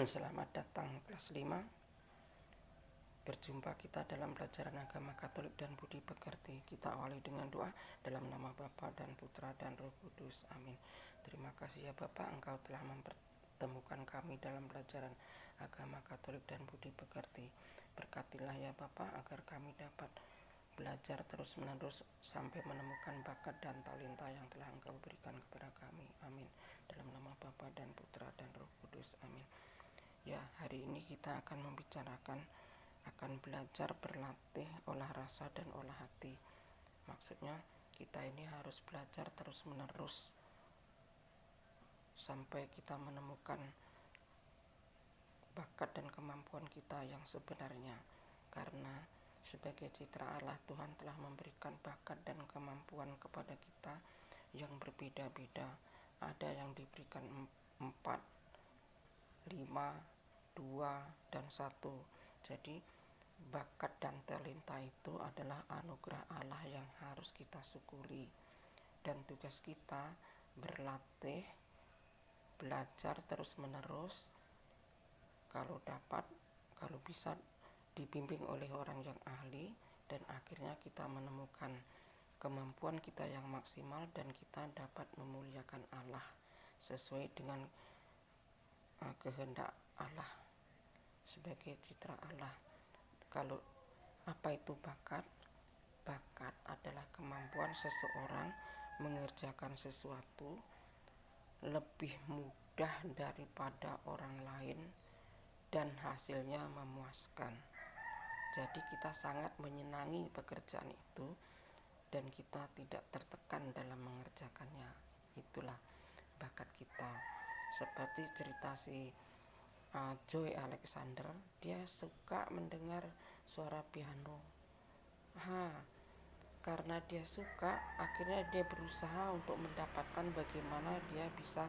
Selamat datang kelas 5. Berjumpa kita dalam pelajaran agama Katolik dan Budi Pekerti. Kita awali dengan doa dalam nama Bapa dan Putra dan Roh Kudus. Amin. Terima kasih ya Bapa, Engkau telah mempertemukan kami dalam pelajaran agama Katolik dan Budi Pekerti. Berkatilah ya Bapa agar kami dapat belajar terus-menerus sampai menemukan bakat dan talenta yang telah Engkau berikan kepada kami. Amin. Dalam nama Bapa dan Putra dan Roh Kudus. Amin. Ya, hari ini kita akan membicarakan akan belajar berlatih olah rasa dan olah hati. Maksudnya kita ini harus belajar terus-menerus sampai kita menemukan bakat dan kemampuan kita yang sebenarnya. Karena sebagai citra Allah, Tuhan telah memberikan bakat dan kemampuan kepada kita yang berbeda-beda. Ada yang diberikan 4, 5, 2, dan 1. Jadi bakat dan talenta itu adalah anugerah Allah yang harus kita syukuri. Dan tugas kita berlatih, belajar terus-menerus. Kalau dapat, kalau bisa dibimbing oleh orang yang ahli, dan akhirnya kita menemukan kemampuan kita yang maksimal dan kita dapat memuliakan Allah sesuai dengan kehendak Allah sebagai citra Allah. Kalau apa itu bakat? Bakat adalah kemampuan seseorang mengerjakan sesuatu lebih mudah daripada orang lain dan hasilnya memuaskan. Jadi kita sangat menyenangi pekerjaan itu dan kita tidak tertekan dalam mengerjakannya. Itulah bakat kita. Seperti cerita si Joy Alexander, dia suka mendengar suara piano. Karena dia suka, akhirnya dia berusaha untuk mendapatkan bagaimana dia bisa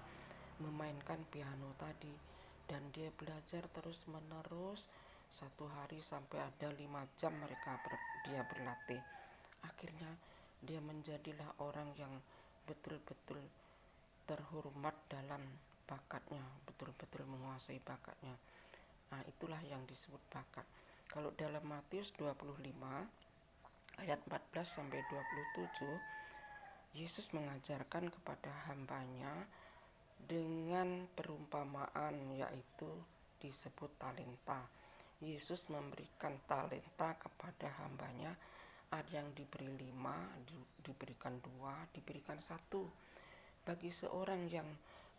memainkan piano tadi. Dan dia belajar terus-menerus, satu hari sampai ada 5 jam dia berlatih. Akhirnya dia menjadilah orang yang betul-betul terhormat dalam bakatnya, betul-betul menguasai bakatnya. Nah, itulah yang disebut bakat. Kalau dalam Matius 25 ayat 14 sampai 27, Yesus mengajarkan kepada hambanya dengan perumpamaan, yaitu disebut talenta. Yesus memberikan talenta kepada hambanya. Ada yang diberi 5, diberikan 2, diberikan 1. Bagi seorang yang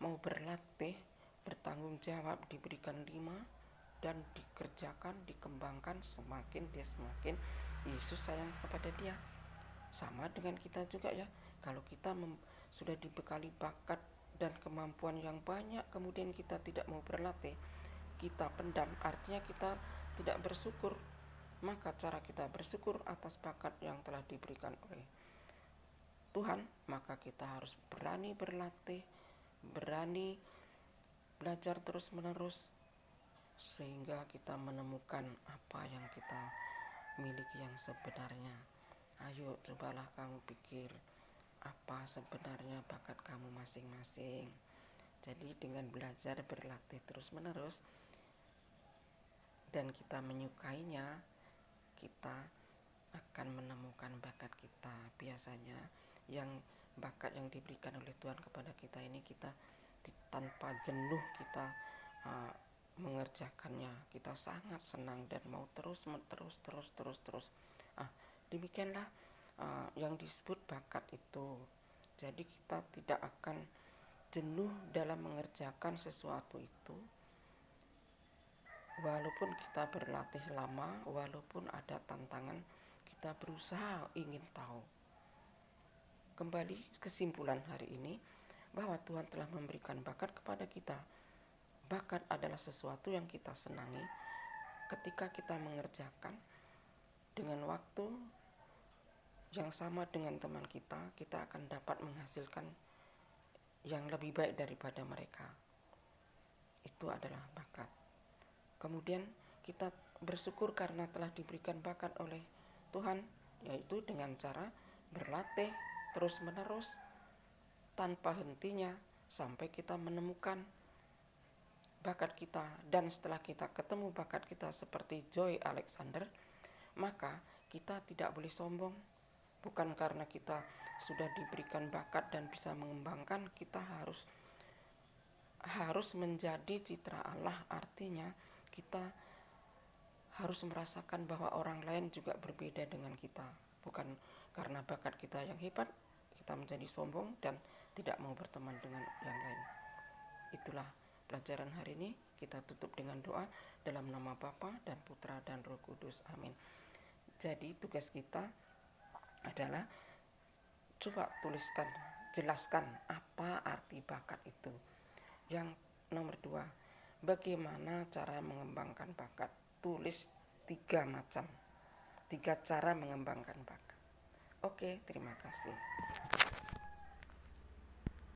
mau berlatih, bertanggung jawab, diberikan 5 dan dikerjakan, dikembangkan, semakin Yesus sayang kepada dia. Sama dengan kita juga ya. Kalau kita sudah dibekali bakat dan kemampuan yang banyak, kemudian kita tidak mau berlatih, kita pendam, artinya kita tidak bersyukur. Maka cara kita bersyukur atas bakat yang telah diberikan oleh Tuhan, maka kita harus berani berlatih, berani belajar terus-menerus sehingga kita menemukan apa yang kita miliki yang sebenarnya. Ayo cobalah kamu pikir apa sebenarnya bakat kamu masing-masing. Jadi dengan belajar berlatih terus-menerus dan kita menyukainya, kita akan menemukan bakat kita. Biasanya yang bakat yang diberikan oleh Tuhan kepada kita ini, kita tanpa jenuh kita mengerjakannya, kita sangat senang dan mau terus. Demikianlah yang disebut bakat itu. Jadi kita tidak akan jenuh dalam mengerjakan sesuatu itu, walaupun kita berlatih lama, walaupun ada tantangan, kita berusaha ingin tahu. Kembali kesimpulan hari ini, bahwa Tuhan telah memberikan bakat kepada kita. Bakat adalah sesuatu yang kita senangi. Ketika kita mengerjakan dengan waktu yang sama dengan teman kita, kita akan dapat menghasilkan yang lebih baik daripada mereka. Itu adalah bakat. Kemudian kita bersyukur karena telah diberikan bakat oleh Tuhan, yaitu dengan cara berlatih terus-menerus tanpa hentinya sampai kita menemukan bakat kita, dan setelah kita ketemu bakat kita seperti Joy Alexander, maka kita tidak boleh sombong. Bukan karena kita sudah diberikan bakat dan bisa mengembangkan, kita harus menjadi citra Allah. Artinya kita harus merasakan bahwa orang lain juga berbeda dengan kita. Bukan karena bakat kita yang hebat kita menjadi sombong dan tidak mau berteman dengan yang lain. Itulah pelajaran hari ini. Kita tutup dengan doa dalam nama Bapa dan Putra dan Roh Kudus. Amin. Jadi tugas kita adalah coba tuliskan, jelaskan apa arti bakat itu. Yang nomor 2, bagaimana cara mengembangkan bakat. Tulis 3 cara mengembangkan bakat. Oke, terima kasih.